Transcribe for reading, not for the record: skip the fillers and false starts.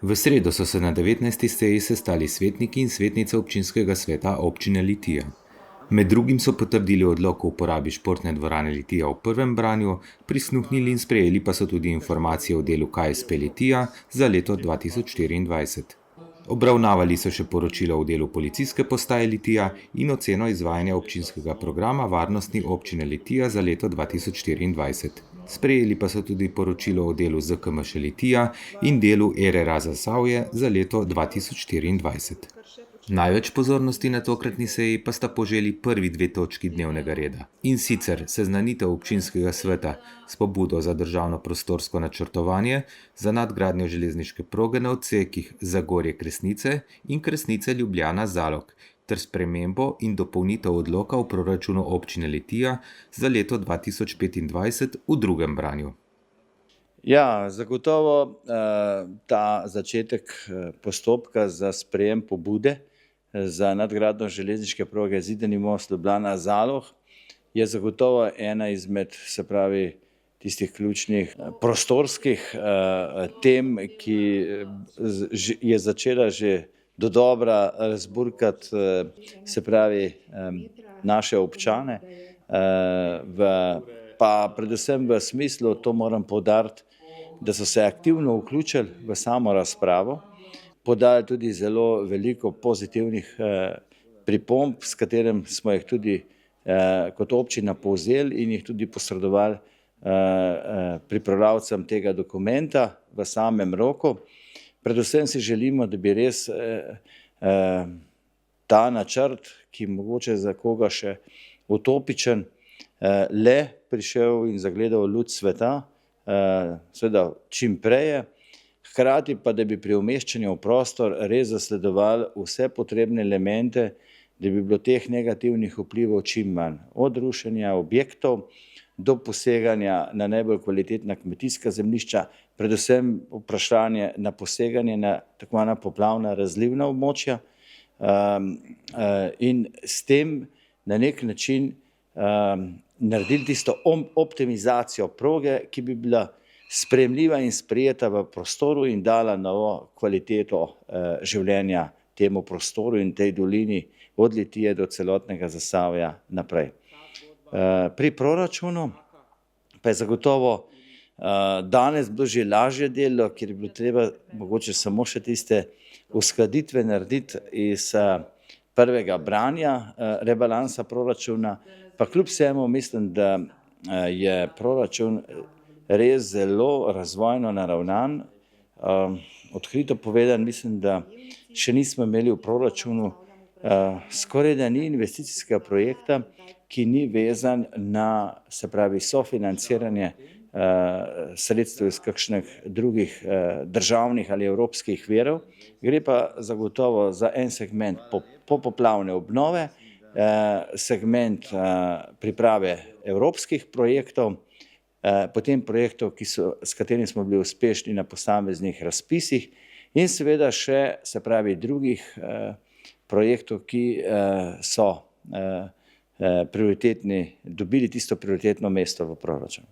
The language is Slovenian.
V sredo so se na 19. seji sestali svetniki in svetnice občinskega sveta občine Litija. Med drugim so potrdili odlok o uporabi športne dvorane Litija v prvem branju, prisluhnili in sprejeli pa so tudi informacije o delu KSP Litija za leto 2024. Obravnavali so še poročilo o delu policijske postaje Litija in oceno izvajanja občinskega programa varnosti občine Litija za leto 2024. Sprejeli pa so tudi poročilo o delu ZKMŠ Litija in delu RRA Zasavje za leto 2024. Največ pozornosti na tokratni seji pa sta poželi prvi dve točki dnevnega reda. In sicer seznanitev občinskega sveta s pobudo za državno prostorsko načrtovanje za nadgradnjo železniške proge na odsekih Zagorje-Kresnice in Kresnice-Ljubljana-Zalog ter spremembo in dopolnitev odloka v proračunu občine Litija za leto 2025 v drugem branju. Ja, zagotovo ta začetek postopka za sprejem pobude za nadgradnjo železniške proge Zidani most Ljubljana-Zalog je zagotovo ena izmed, se pravi, tistih ključnih prostorskih tem, ki je začela že dodobra razburkati, se pravi, naše občane, pa predvsem v smislu, to moram poudariti, da so se aktivno vključili v samo razpravo, podali tudi zelo veliko pozitivnih pripomb, s katerim smo jih tudi kot občina povzeli in jih tudi posredovali pripravljavcem tega dokumenta v samem roku. Predvsem si želimo, da bi res ta načrt, ki mogoče za koga še utopičen, le prišel in zagledal luč sveta, seveda čim prej, hkrati pa, da bi pri umeščanju v prostor res zasledovali vse potrebne elemente, da bi bilo teh negativnih vplivov čim manj. Od rušenja objektov do poseganja na najbolj kvalitetna kmetijska zemljišča, predvsem vprašanje na poseganje na tako imenovana poplavna razlivna območja in s tem na nek način naredili tisto optimizacijo proge, ki bi bila sprejemljiva in sprejeta v prostoru in dala novo kvaliteto življenja temu prostoru in tej dolini od Litije do celotnega Zasavja naprej. Pri proračunu pa je zagotovo danes bilo že lažje delo, ker je bilo treba mogoče samo še tiste uskladitve narediti iz prvega branja rebalansa proračuna, pa kljub vsemu mislim, da je proračun res zelo razvojno naravnan. Odkrito povedan, mislim, da še nismo imeli v proračunu skoraj da ni investicijskega projekta, ki ni vezan na, se pravi, sofinanciranje sredstev iz kakšnih drugih državnih ali evropskih virov. Gre pa zagotovo za en segment popoplavne obnove, segment priprave evropskih projektov, potem projektov, s katerimi smo bili uspešni na posameznih razpisih in seveda še, se pravi, drugih projektov, ki so prioritetni, dobili tisto prioritetno mesto v proračunu.